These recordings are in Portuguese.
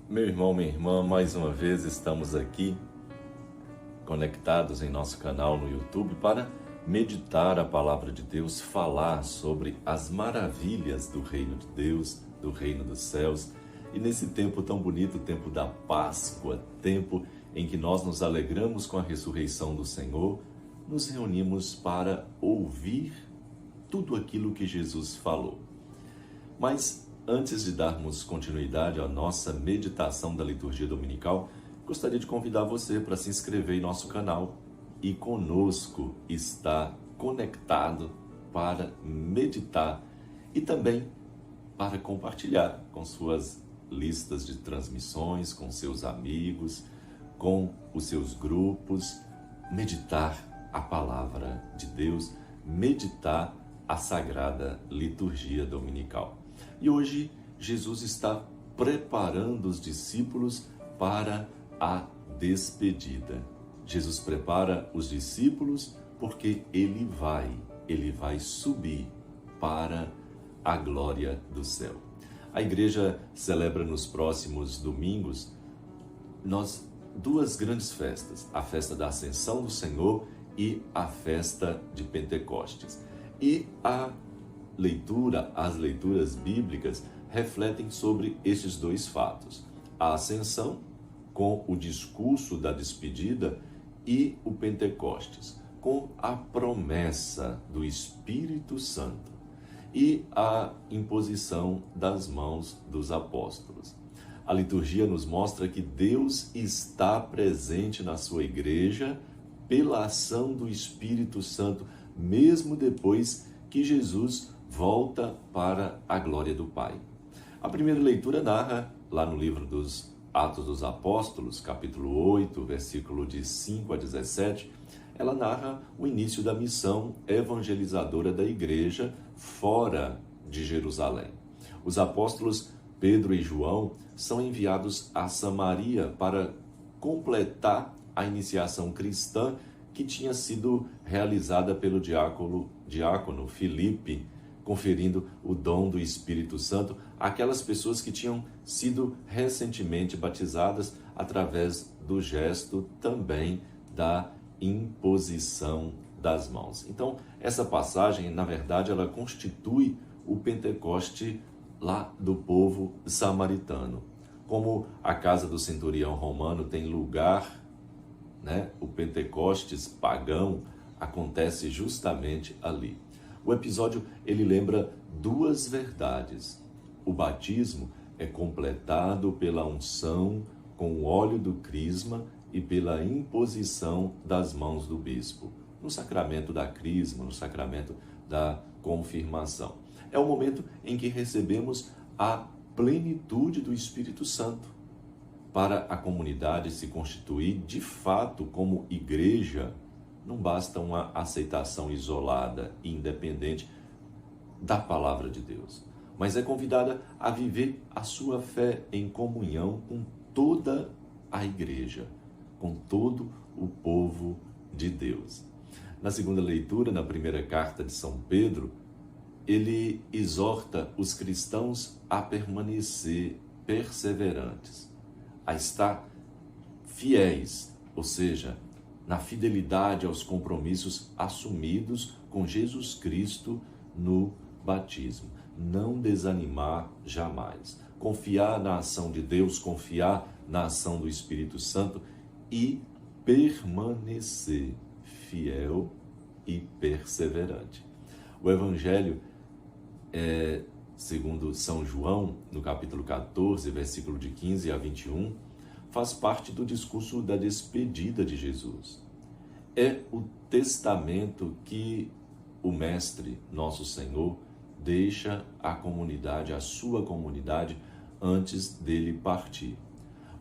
Meu irmão, minha irmã, mais uma vez estamos aqui conectados em nosso canal no YouTube para meditar a palavra de Deus, falar sobre as maravilhas do reino de Deus, do reino dos céus. E nesse tempo tão bonito, tempo da Páscoa, tempo em que nós nos alegramos com a ressurreição do Senhor, nos reunimos para ouvir tudo aquilo que Jesus falou. Mas antes de darmos continuidade à nossa meditação da liturgia dominical, gostaria de convidar você para se inscrever em nosso canal e conosco estar conectado para meditar e também para compartilhar com suas listas de transmissões, com seus amigos, com os seus grupos, meditar a palavra de Deus, meditar a sagrada liturgia dominical. E hoje Jesus está preparando os discípulos para a despedida. Jesus prepara os discípulos porque ele vai subir para a glória do céu. A igreja celebra nos próximos domingos duas grandes festas, a festa da Ascensão do Senhor e a festa de Pentecostes. E as leituras bíblicas refletem sobre estes dois fatos. A Ascensão, com o discurso da despedida, e o Pentecostes, com a promessa do Espírito Santo e a imposição das mãos dos apóstolos. A liturgia nos mostra que Deus está presente na sua igreja pela ação do Espírito Santo, mesmo depois que Jesus volta para a glória do Pai. A primeira leitura narra, lá no livro dos Atos dos Apóstolos, capítulo 8, versículo de 5 a 17, ela narra o início da missão evangelizadora da igreja fora de Jerusalém. Os apóstolos Pedro e João são enviados a Samaria para completar a iniciação cristã que tinha sido realizada pelo diácono Filipe, conferindo o dom do Espírito Santo àquelas pessoas que tinham sido recentemente batizadas através do gesto também da imposição das mãos. Então, essa passagem, na verdade, ela constitui o Pentecoste lá do povo samaritano. Como a casa do centurião romano tem lugar, o Pentecostes pagão acontece justamente ali. O episódio, ele lembra duas verdades. O batismo é completado pela unção com o óleo do crisma e pela imposição das mãos do bispo, no sacramento da crisma, no sacramento da confirmação. É o momento em que recebemos a plenitude do Espírito Santo para a comunidade se constituir de fato como igreja. Não basta uma aceitação isolada e independente da palavra de Deus, mas é convidada a viver a sua fé em comunhão com toda a igreja, com todo o povo de Deus. Na segunda leitura, na primeira carta de São Pedro, ele exorta os cristãos a permanecer perseverantes, a estar fiéis, ou seja, na fidelidade aos compromissos assumidos com Jesus Cristo no batismo. Não desanimar jamais. Confiar na ação de Deus, confiar na ação do Espírito Santo e permanecer fiel e perseverante. O Evangelho, segundo São João, no capítulo 14, versículo de 15 a 21, faz parte do discurso da despedida de Jesus. É o testamento que o Mestre, nosso Senhor, deixa à comunidade, à sua comunidade, antes dele partir.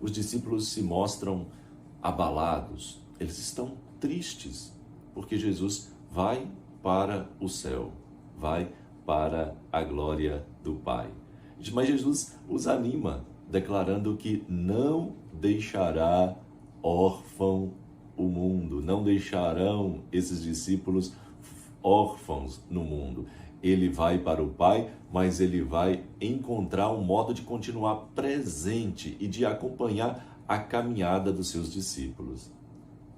Os discípulos se mostram abalados, eles estão tristes, porque Jesus vai para o céu, vai para a glória do Pai. Mas Jesus os anima, declarando que não deixará órfão o mundo, não deixarão esses discípulos órfãos no mundo. ele vai para o Pai, mas ele vai encontrar um modo de continuar presente e de acompanhar a caminhada dos seus discípulos.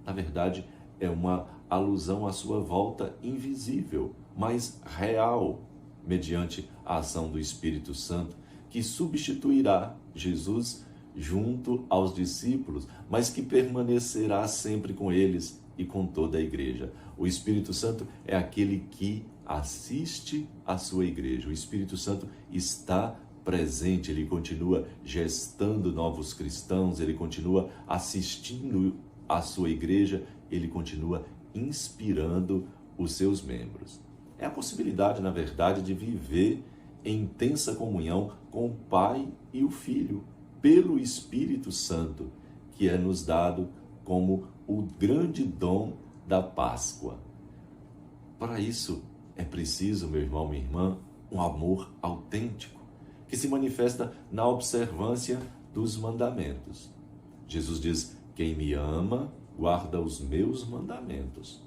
Na verdade, é uma alusão à sua volta invisível, mas real, mediante a ação do Espírito Santo, que substituirá Jesus junto aos discípulos, mas que permanecerá sempre com eles e com toda a igreja. O Espírito Santo é aquele que assiste à sua igreja. O Espírito Santo está presente, ele continua gestando novos cristãos, ele continua assistindo à sua igreja, ele continua inspirando os seus membros. É a possibilidade, na verdade, de viver em intensa comunhão com o Pai e o Filho, pelo Espírito Santo, que é nos dado como o grande dom da Páscoa. Para isso, é preciso, meu irmão, minha irmã, um amor autêntico, que se manifesta na observância dos mandamentos. Jesus diz: quem me ama, guarda os meus mandamentos.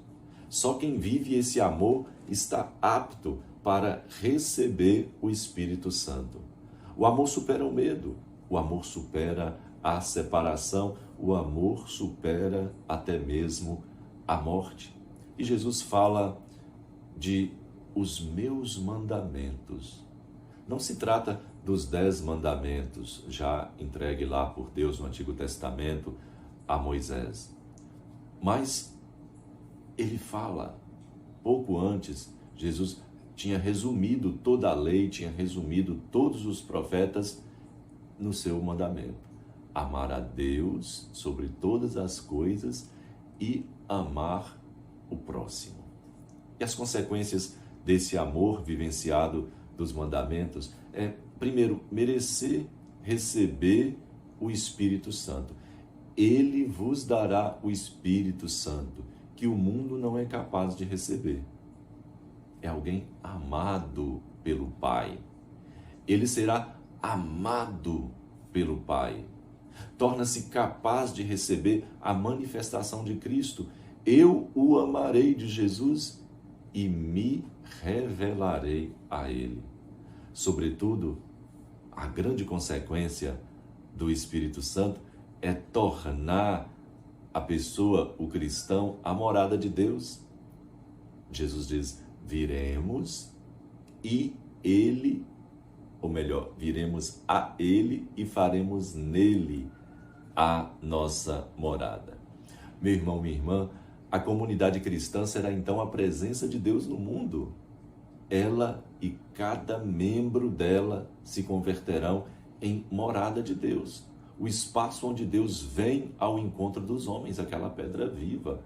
Só quem vive esse amor está apto para receber o Espírito Santo. O amor supera o medo, o amor supera a separação, o amor supera até mesmo a morte. E Jesus fala de os meus mandamentos. Não se trata dos 10 mandamentos, já entregue lá por Deus no Antigo Testamento a Moisés. Mas ele fala, pouco antes, Jesus tinha resumido toda a lei, tinha resumido todos os profetas no seu mandamento: amar a Deus sobre todas as coisas e amar o próximo. E as consequências desse amor vivenciado dos mandamentos é, primeiro, merecer receber o Espírito Santo. Ele vos dará o Espírito Santo, que o mundo não é capaz de receber. É alguém amado pelo Pai. Ele será amado pelo Pai. Torna-se capaz de receber a manifestação de Cristo. Eu o amarei, de Jesus, e me revelarei a Ele. Sobretudo, a grande consequência do Espírito Santo é tornar a pessoa, o cristão, a morada de Deus. Jesus diz: viremos e Ele, ou melhor, viremos a Ele e faremos nele a nossa morada. Meu irmão, minha irmã, a comunidade cristã será então a presença de Deus no mundo. Ela e cada membro dela se converterão em morada de Deus. O espaço onde Deus vem ao encontro dos homens, aquela pedra viva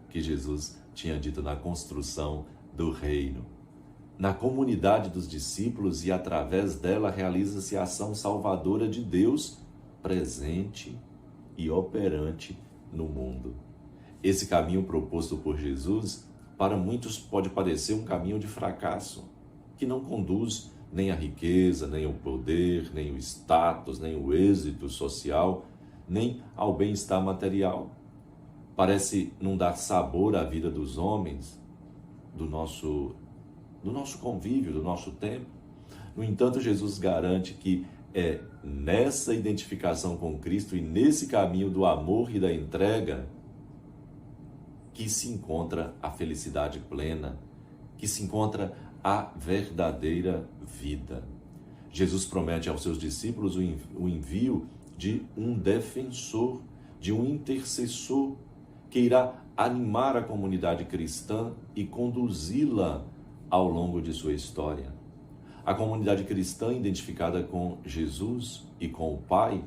que Jesus tinha dito na construção do reino. Na comunidade dos discípulos e através dela realiza-se a ação salvadora de Deus presente e operante no mundo. Esse caminho proposto por Jesus, para muitos pode parecer um caminho de fracasso, que não conduz nem a riqueza, nem o poder, nem o status, nem o êxito social, nem ao bem-estar material. Parece não dar sabor à vida dos homens, do nosso convívio, do nosso tempo. No entanto, Jesus garante que é nessa identificação com Cristo e nesse caminho do amor e da entrega que se encontra a felicidade plena, que se encontra a verdadeira vida. Jesus promete aos seus discípulos o envio de um defensor, de um intercessor, que irá animar a comunidade cristã e conduzi-la ao longo de sua história. A comunidade cristã, identificada com Jesus e com o Pai,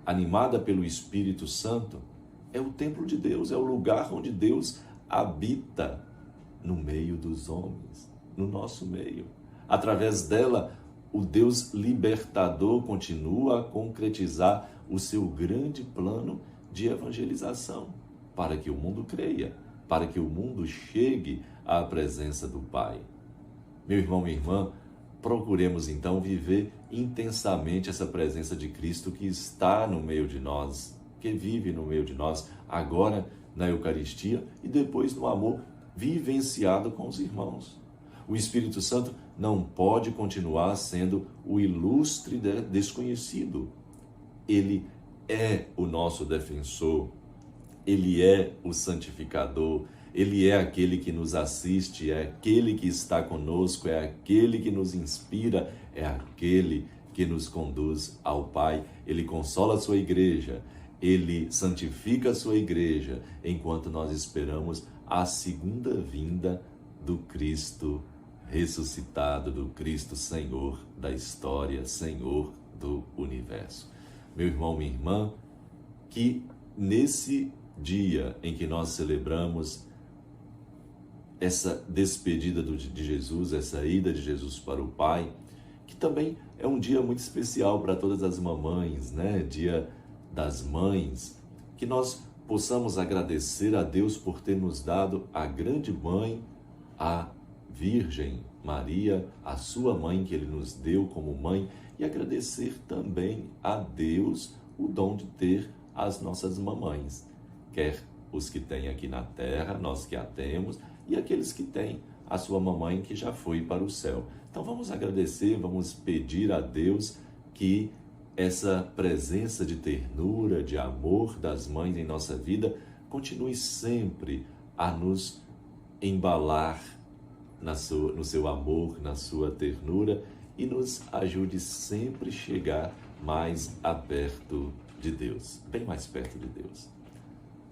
animada pelo Espírito Santo, é o templo de Deus, é o lugar onde Deus habita no meio dos homens, no nosso meio. Através dela, o Deus libertador continua a concretizar o seu grande plano de evangelização, para que o mundo creia, para que o mundo chegue à presença do Pai. Meu irmão, minha irmã, procuremos então viver intensamente essa presença de Cristo que está no meio de nós, que vive no meio de nós, agora na Eucaristia e depois no amor vivenciado com os irmãos. O Espírito Santo não pode continuar sendo o ilustre desconhecido. Ele é o nosso defensor, ele é o santificador, ele é aquele que nos assiste, é aquele que está conosco, é aquele que nos inspira, é aquele que nos conduz ao Pai. Ele consola a sua igreja, ele santifica a sua igreja, enquanto nós esperamos a segunda vinda do Cristo ressuscitado, do Cristo Senhor da história, Senhor do universo. Meu irmão, minha irmã, que nesse dia em que nós celebramos essa despedida de Jesus, essa ida de Jesus para o Pai, que também é um dia muito especial para todas as mamães, né? Dia das Mães, que nós possamos agradecer a Deus por ter nos dado a grande mãe, a Virgem Maria, a sua mãe que Ele nos deu como mãe, e agradecer também a Deus o dom de ter as nossas mamães, quer os que têm aqui na terra, nós que a temos, e aqueles que têm a sua mamãe que já foi para o céu. Então vamos agradecer, vamos pedir a Deus que essa presença de ternura, de amor das mães em nossa vida continue sempre a nos embalar no seu amor, na sua ternura, e nos ajude sempre a chegar mais perto de Deus, bem mais perto de Deus.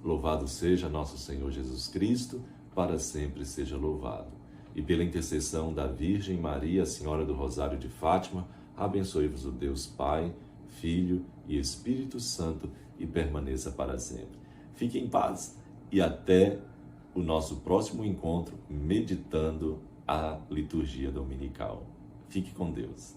Louvado seja nosso Senhor Jesus Cristo, para sempre seja louvado. E pela intercessão da Virgem Maria, Senhora do Rosário de Fátima, abençoe-vos o Deus Pai, Filho e Espírito Santo, e permaneça para sempre. Fique em paz e até o nosso próximo encontro meditando a liturgia dominical. Fique com Deus.